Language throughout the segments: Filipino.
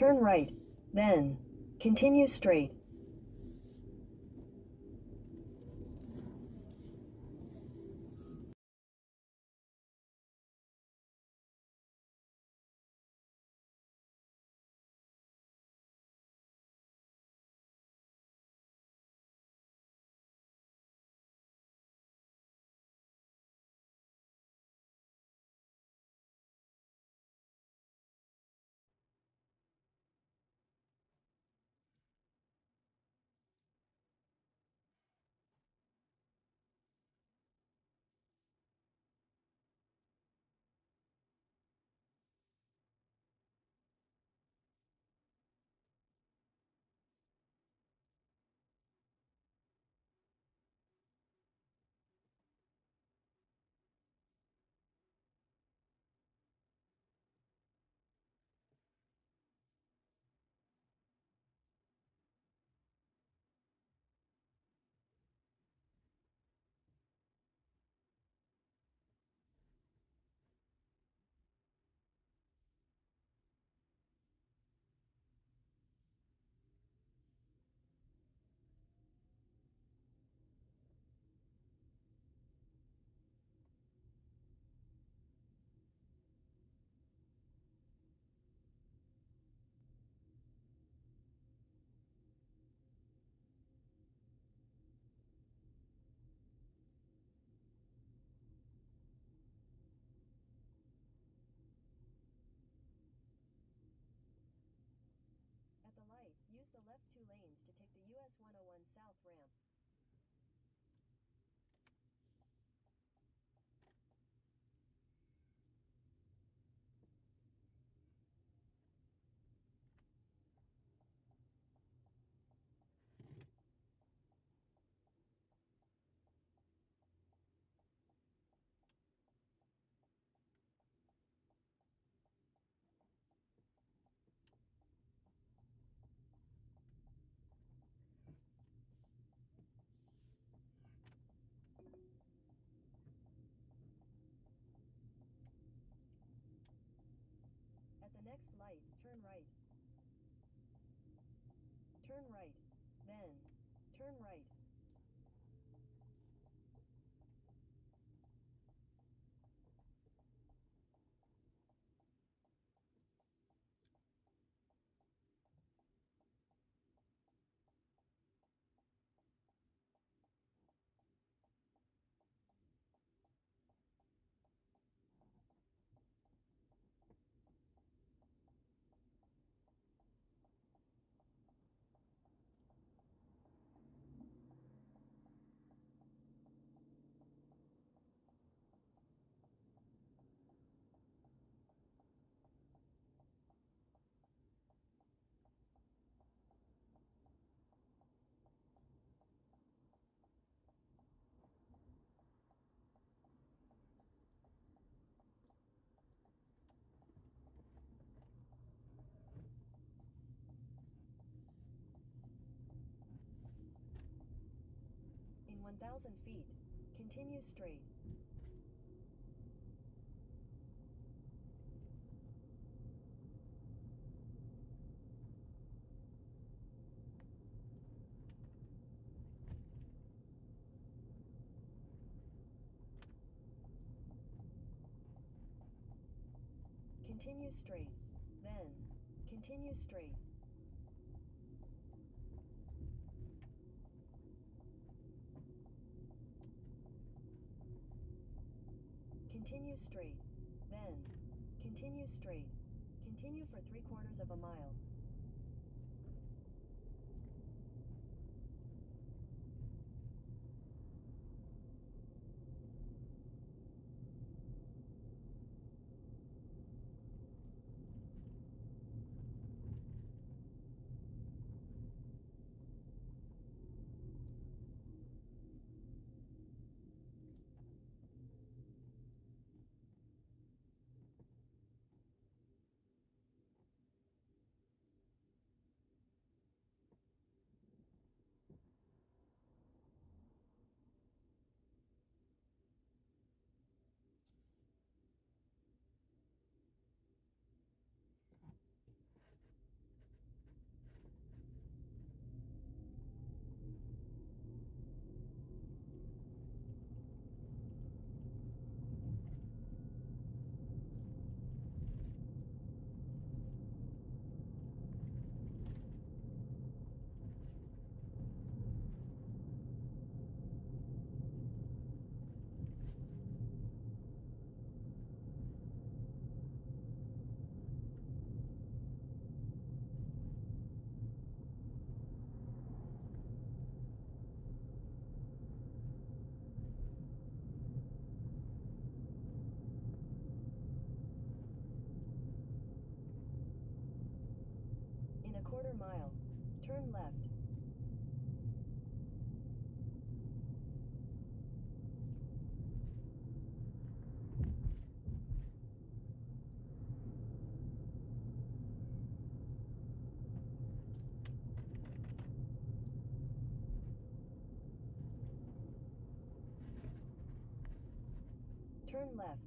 turn right, then continue straight. At the light, use the left two lanes to take the US 101 South ramp. At the next light, turn right. Turn right, then turn right. In 1,000 feet, continue straight. Continue straight, then continue straight. Continue straight, then continue straight. Continue for 3/4 of a mile. quarter mile, turn left. Turn left.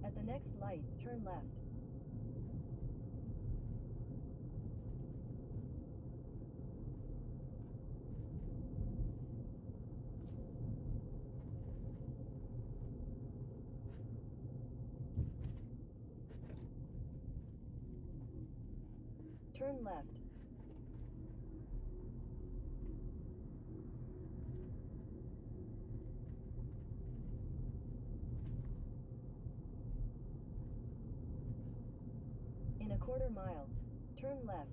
At the next light, turn left. Turn left. In a quarter mile, turn left.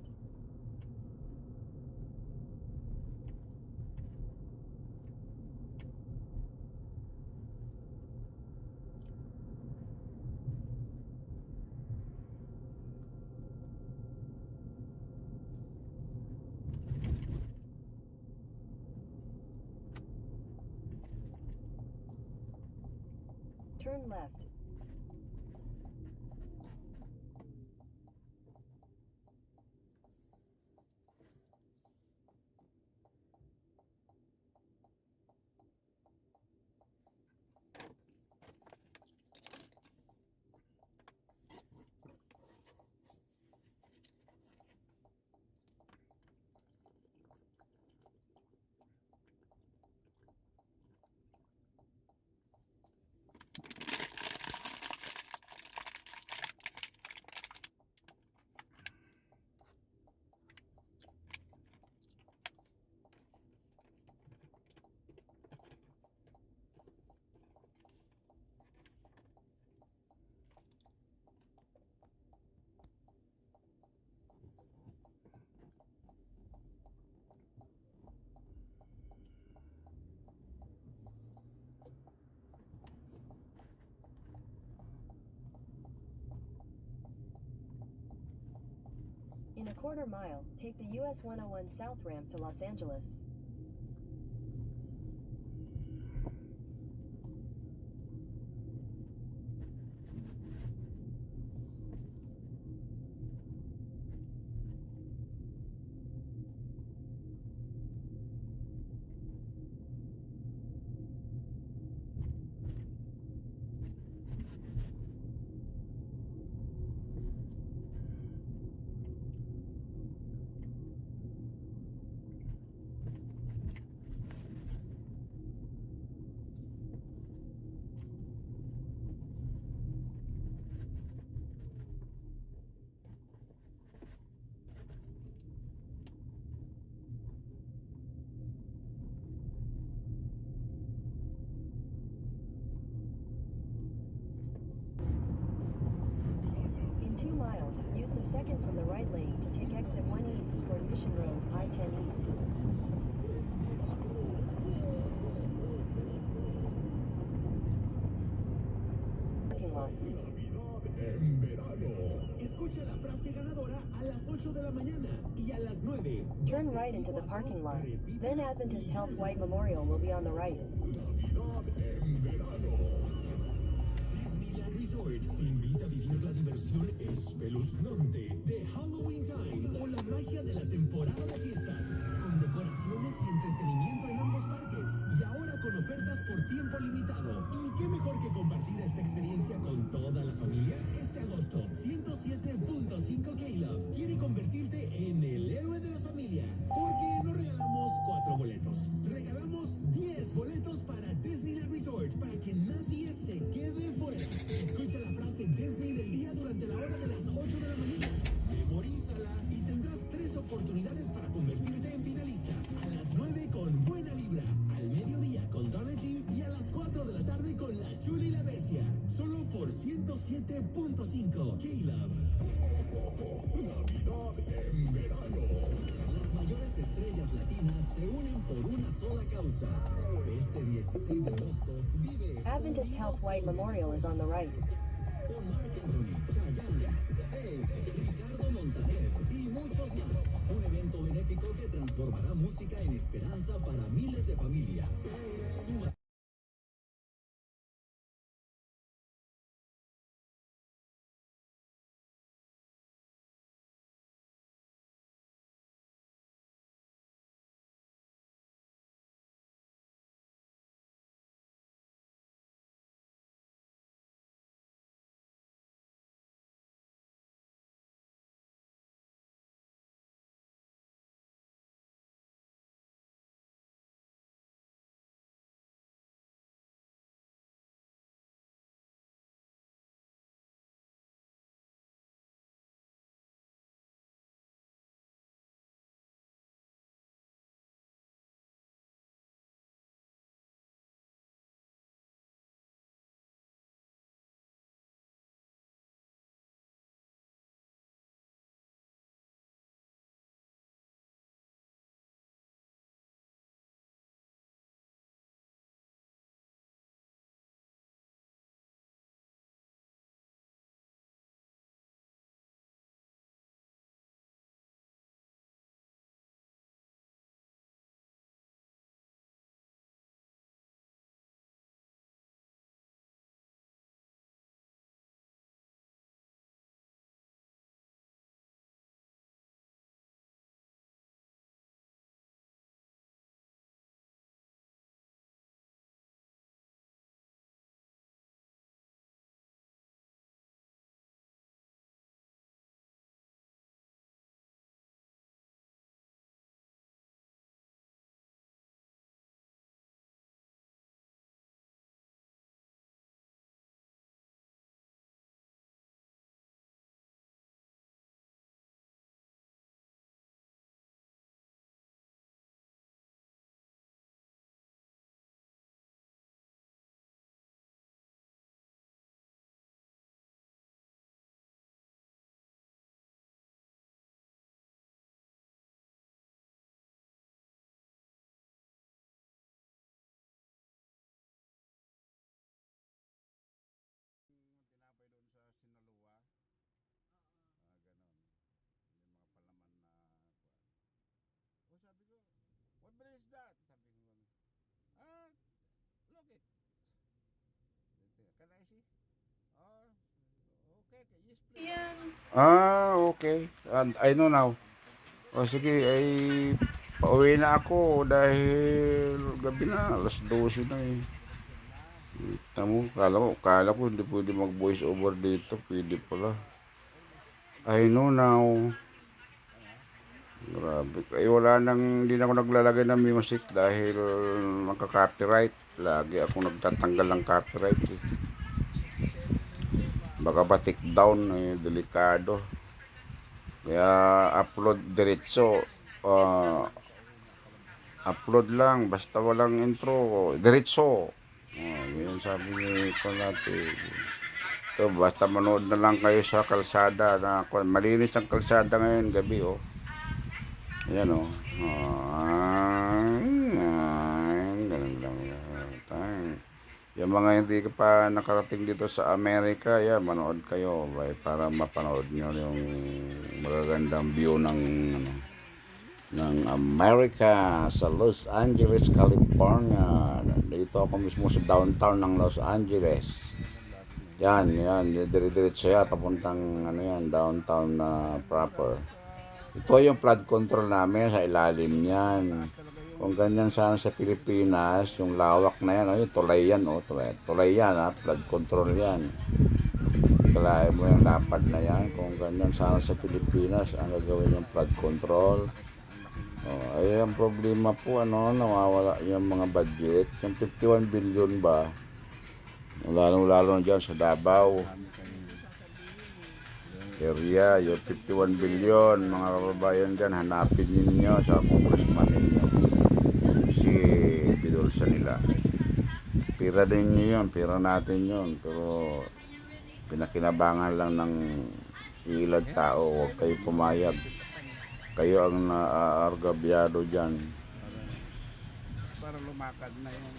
Turn left. In a quarter mile, take the US 101 South ramp to Los Angeles. In 2 miles, use the second from the right lane to take exit 1 east toward Mission Road, I-10 East. Parking lot. En verano. Escucha la frase ganadora a las 8 de la mañana y a las 9. Turn right into the parking lot. Then Adventist Health White Memorial will be on the right. Navidad en verano. Disneyland Resort te invita a vivir la diversión espeluznante de Halloween Time o la magia de la temporada de fiestas. oportunidades para convertirte en finalista. A las 9 con Buena Vibra, al mediodía con Donna G y a las 4 de la tarde con La Chula y la Bestia. Solo por 107.5 K-Love. Navidad en verano. Las mayores estrellas latinas se unen por una sola causa. Este 16 de agosto vive Adventist Health White Memorial is on the right. con Marc Anthony, Chayanne, Faith, Ricardo Montaner y muchos más. Un evento benéfico que transformará música en esperanza para miles de familias. Suma- Ah, okay. And I know now. O sige, ay pauwi na ako dahil gabi na, alas 12 na eh. Tamo, kala ko hindi pwede mag voice over dito, pwede pala. I know now. Grabe. Ay wala nang, hindi na ako naglalagay ng music dahil magka-copyright. Lagi ako nagtatanggal ng copyright eh. Baka ba take down eh, delikado. Kaya upload diretso. Upload lang, basta walang intro, diretso. Yun sabi ni ko natin. So, basta manood na lang kayo sa kalsada na malinis ang kalsada ngayon gabi oh. Ayan oh. Ganun lang. Yung mga hindi pa nakarating dito sa Amerika, yan, manood kayo para mapanood nyo yung magagandang view ng Amerika sa Los Angeles, California. Dito ako mismo sa downtown ng Los Angeles. Yan, dire-diretso yan, papuntang downtown na proper. Ito yung flood control namin sa ilalim yan. Kung ganyan sana sa Pilipinas, yung lawak na yan, yung tulay yan, tulay yan, flood control yan. Kalahin mo yung lapad na yan, kung ganyan sana sa Pilipinas, ang gagawin yung flood control. Ay, ang problema po, nawawala yung mga budget, yung 51 billion ba, lalo na dyan sa Davao. area, yung 51 billion, mga kababayan dyan, hanapin ninyo sa congressman ninyo. Si Pidulsa nila. Pira din nyo yun, pira natin yun. Pero pinakinabangan lang ng ilang tao, huwag kayo pumayag. Kayo ang naaargabyado dyan. Para lumakad na yung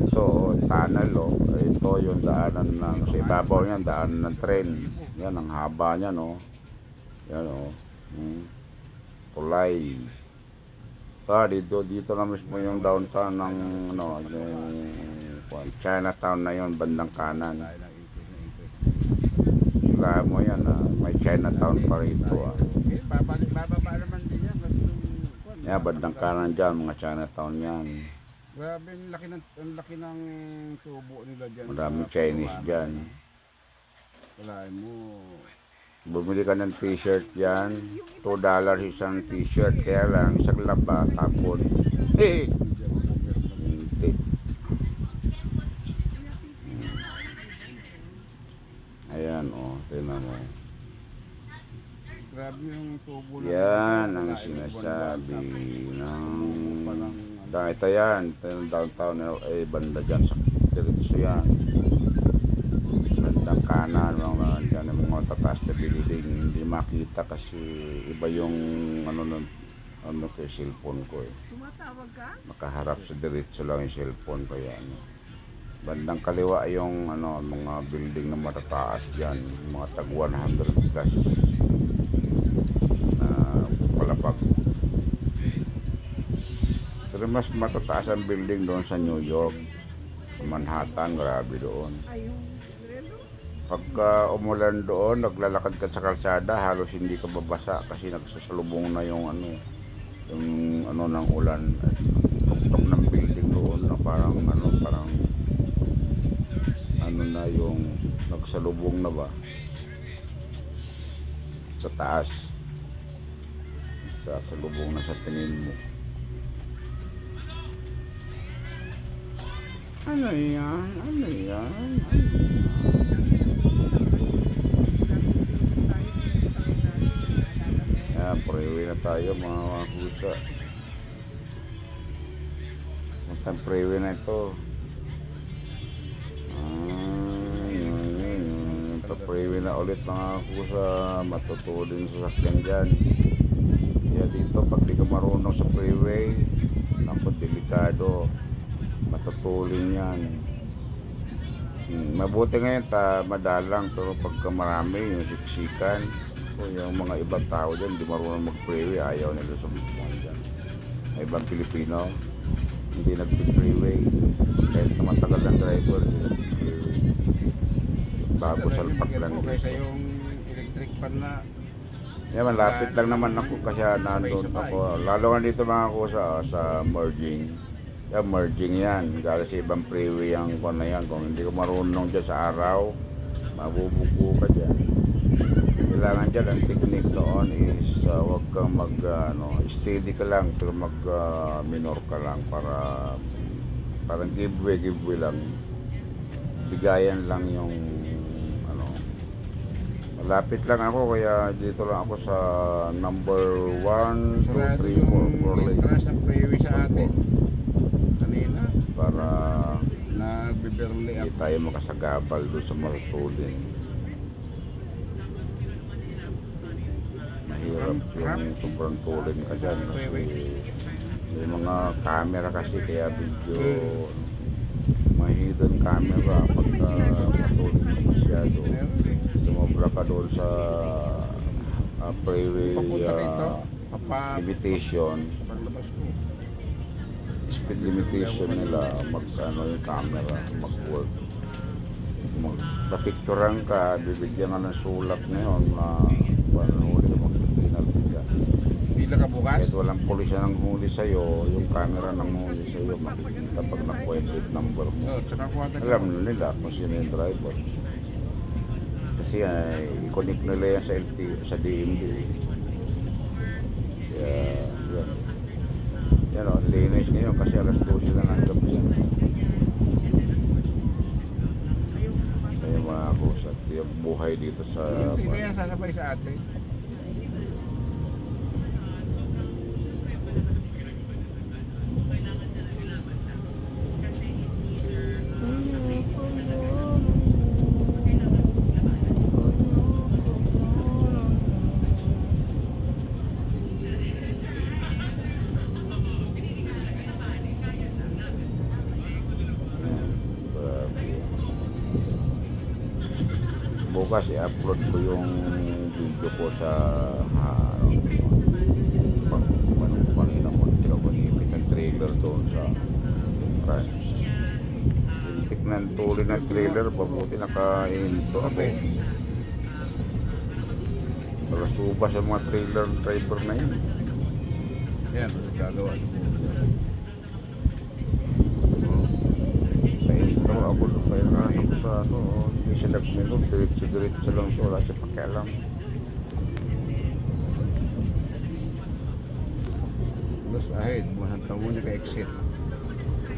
Ito, tunnel, oh. Ito yung daanan ng, sa ibabaw niyan, daanan ng tren. Yan, ang haba niyan, oh. Yan, oh. Tulay. Dito na mismo yung downtown ng, ano, yung Chinatown na yon, bandang kanan. Wala mo yan, may Chinatown pa rito, ah. bababa naman din yan. Yan, bandang kanan dyan, mga Chinatown yan. Grabe, ang laki ng tubo nila dyan. Maraming Chinese dyan. Wala mo. Bumili ka ng t-shirt yan, $2 isang t-shirt, kaya lang, isang laba, tapon. Hindi. Ayan, oh, tingnan mo. Grabe yung tubo na. Yan ang sinasabi ng... Ito yan, ito yung downtown LA, banda dyan sa diretso yan. Bandang kanan, mga dyan yung mga tataas na building, hindi makita kasi iba yung ano ko, cellphone ko eh. Tumatawag ka? Nakaharap sa diretso lang yung cellphone ko yan. Bandang kaliwa yung ano, mga building na matataas dyan, mga tag 100 plus na palapag. Pero mas matataas ang building doon sa New York, sa Manhattan, grabe doon. Pagka umulan doon, naglalakad ka sa kalsada, halos hindi ka babasa kasi nagsasalubong na yung ano ng ulan. Tuktok ng building doon na parang na yung nagsalubong na ba sa taas, sasalubong na sa tingin mo. Ano yan? Ano yan? Yan, pre-uwi na tayo mga kusa. Ang pre-uwi na ito. Pa-pre-uwi na ulit mga kusa. Matutulin sa sakyan dyan. Kaya dito, pag di ka marunong sa freeway, naku, delikado. Matutulin yan. Mabuti ngayon madalang, pero pagka marami yung siksikan o yung mga ibang tao dyan hindi marunong mag-freeway, ayaw nila sumukman dyan. May ibang Pilipino hindi nag-freeway kahit na matagal ng driver, hindi nag-freeway, bago salpak lang Kaysa dito. yung electric pan na Yeah, malapit lang naman ako kasi nandun ako, lalo nga dito mga ako sa merging. Yeah, merging yan. Galing sa ibang freeway ang kung na yan. Kung hindi ka marunong dyan sa araw, mabubugo ka dyan. Kailangan dyan, ang technique doon is huwag kang steady ka lang, pero minor ka lang para parang giveaway lang. Bigayan lang yung malapit lang ako, kaya dito lang ako sa number 1, 2, 3, 4 lane. entrance ng freeway sa atin kanina Para nagbiberli hindi ako. tayo makasagabal doon sa matutulin. Mahirap yung sobrang tulin ka dyan kasi may mga camera kasi, kaya video hidden camera pagka matulin ka masyado. Sumobra ka doon sa freeway limitation, Paglabas ko speed limitation nila, yung camera mag-work. Magpapicturean ka, bibigyan ka ng sulat ngayon na huli ka magpipinal ka. pila ka bukas. Kahit walang pulis na nang huli sa'yo, yung camera nang huli sa'yo, makikita pag nakuha yung plate number mo. Tsaka kuha tayo. Alam na nila kung sino yung driver. Kasi i-connect nila yan sa DMV. Kaya, yan. Yan o, linis ngayon kasi alas 12 na ng gabi yan. Kaya mga kusat, buhay dito sa Hindi kaya sasabay sa atin. Bukas i-upload ko yung video ko sa kanina ko pinipit ng trailer doon sa France. Tintik ng tuloy ng trailer, pabuti nakahinto ako. Para suba sa mga trailer driver na yun. Yan, gagawa. Nahinto ako doon, kaya ako sa ano, hindi siya nagminod, diretso lang siya, wala siya pakialam. Los ahead, mahantang mo niya ka-exit.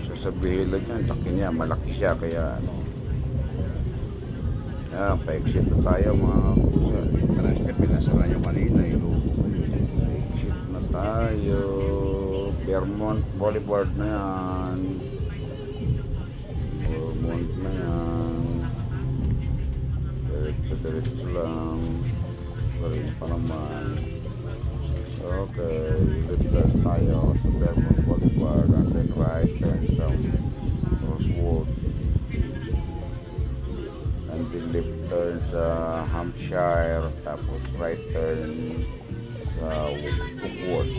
Sasabihin lang niya, laki niya, malaki siya, kaya ano. Yan, pa-exit na tayo mga kusa. Transcript pinasara niyo kanina, Pa-exit na tayo. Fairmont Boulevard na yan. Fairmont na yan. Diretso lang. Galing pa naman. Okay, left turn tayo sa Fairmont Boulevard and then right turn sa Rosewood. And then left turn sa Hampshire, tapos right turn sa Woodward.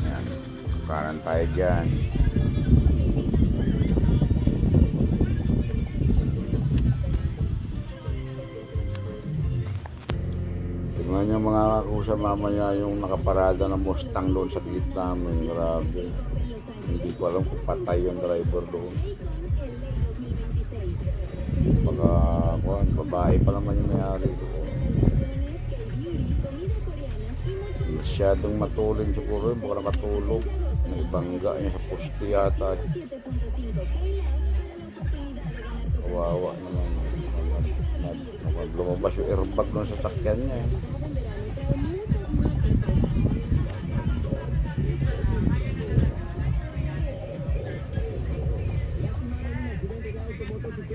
Yan, kanan tayo dyan. Tingnan niyo mga kakusa, mamaya yung nakaparada ng Mustang doon sa gilid namin. Grabe. Hindi ko alam kung patay yung driver doon. Baka babae pa naman yung may-ari doon. Masyadong matulin siguro, baka nakatulog. May bangga niya sa pusti yata. Kawawa naman. Lumabas yung airbag doon sa sakyan niya.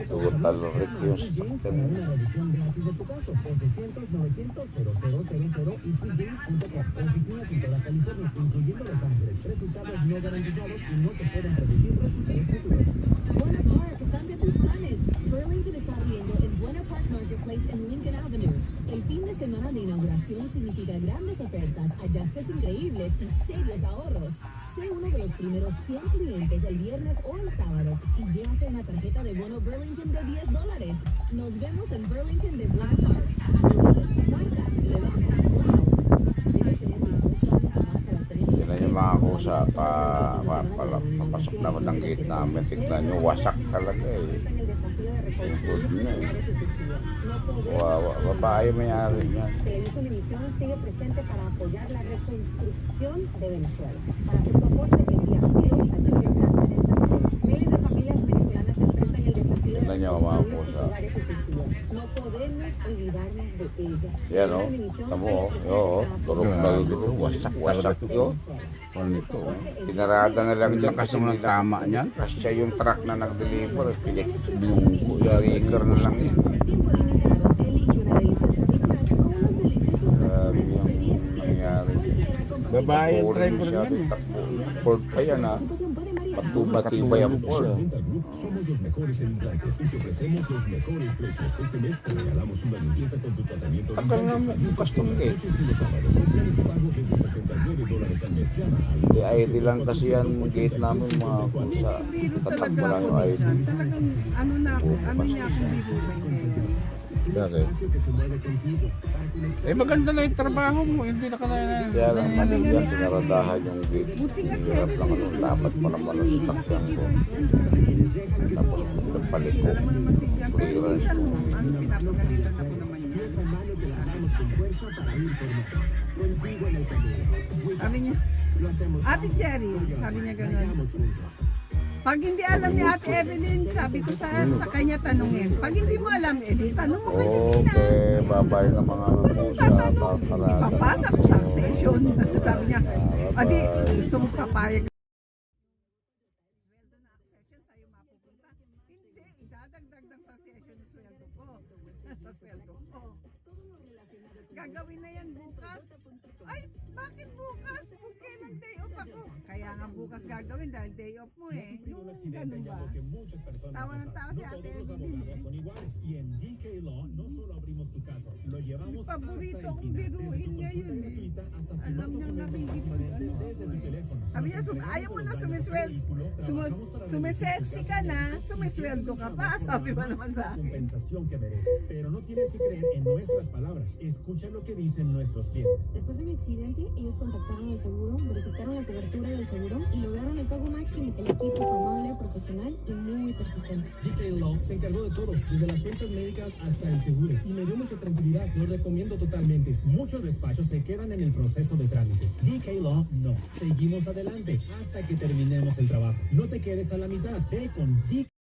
Total wreck yung sakyan niya. Revisión gratis de tu caso, 800-900-0000 y freejames.com. Oficinas en toda California, incluyendo Los Ángeles. Resultados no garantizados y no se pueden predecir resultados futuros. Buena Park, cambia tus planes. Burlington está abriendo el Buena Park Marketplace en Lincoln Avenue. El fin de semana de inauguración significa grandes ofertas, hallazgos increíbles y serios ahorros. Sé uno de los primeros 100 clientes el viernes o el sábado y llévate una tarjeta de bono Burlington de $10. Nos vemos en Burlington de Buena Park. Burlington, marca, le vamos. Wow. Debes tener 18 años o más para obtener. Tignan nyo mga kusa, papasok naman ng gate namin. Tignan nyo, wasak talaga eh. Singkod na eh. Wow, babae may-ari niyan. Televisa Univisión sigue presente para apoyar la reconstrucción de Venezuela. Para hacer tu aporte, envía giros al sitio Casa en esta zona. Miles de familias venezolanas enfrentan el desafío de Tignan nyo mga reconstruir sus kusa. hogares y sus vidas. No podemos olvidarnos de ellas. Yan o, Televisa Univisión tamo sigue o, presente oo, para turok apoyar na la dito, wasak reconstrucción yun. Paano nito? Pinarada na lang dyan Lakas kasi naman ang nila. tama niyan. Kasi yung truck na nag-deliver, yung breaker na lang yan. Tiempo limitado, elige una deliciosa Big Mac o unos deliciosos Grabe yung nangyari. Babae yung Puro driver masyado niyan eh. takbo. Ford pa yan ha. situación puede variar. Matibay ang Ford. Dental Group somos los mejores en implantes y te ofrecemos los mejores precios. Este mes te regalamos una limpieza con tu tratamiento de Tagal implantes. naman yung custom gate. Noches y los sábados con planes de pago desde $69 al mes. Llama al Di ID lang kasi yan gate namin mga kusa. Tatakbo lang yung ID. Talagang ano na ako, ano niya akong bibuhay ngayon. Bakit? que se mueve contigo para conectar. Eh maganda na yung trabaho mo, hindi na ka na... Kaya lang mali yan, pinaradahan yung gate. Hirap lang ano, dapat pa naman ang sasakyan ko. Tapos nagpaliko. Alam mo naman si Jan, pero Clearance minsan, ko. ano, pinapagalitan ako naman niya. Pieza en mano te la damos con fuerza para ir por más. Contigo en el camino. Sabi niya, Lo hacemos Ate Cherry, sabi niya gano'n. juntos. Pag hindi alam ni Ate Evelyn, sabi ko sa kanya tanungin. Pag hindi mo alam, di tanong mo kasi Nina. Okay, babay na mga ngusa, paparada. Papasok sa session. Sabi niya, adi, gusto mo papayag. Hindi, idadagdag lang sa session sweldo ko. Sa sweldo ko. Gagawin na yan bukas. Ay, bakit bukas? Okay lang day off ako. Kaya nga bukas gagawin dahil day off mo eh. Yung ganun ba? Tawa ng tawa si Ate Evelyn eh. son iguales. Y en DK Law no solo abrimos tu caso, lo llevamos hasta Paborito el kong final. Desde biruin tu niya consulta yun eh. gratuita hasta Alam firmar niyang documentos nabibig fácilmente ano. desde tu teléfono. Sabi niya, ayaw mo na sumisexy ka na, sumisweldo ka pa. Sabi ba naman sa akin? Compensación que mereces. Pero no tienes que creer en nuestras palabras. Escucha lo que dicen nuestros clientes. Después de mi accidente, ellos contactaron al seguro, verificaron la cobertura del seguro y lograron el pago máximo. El equipo fue amable, profesional y muy persistente. DK Law se encargó de todo, desde las cuentas médicas hasta el seguro. Y me dio mucha tranquilidad. Lo recomiendo totalmente. Muchos despachos se quedan en el proceso de trámites. DK Law no. Seguimos adelante hasta que terminemos el trabajo. No te quedes a la mitad. Ve con DK.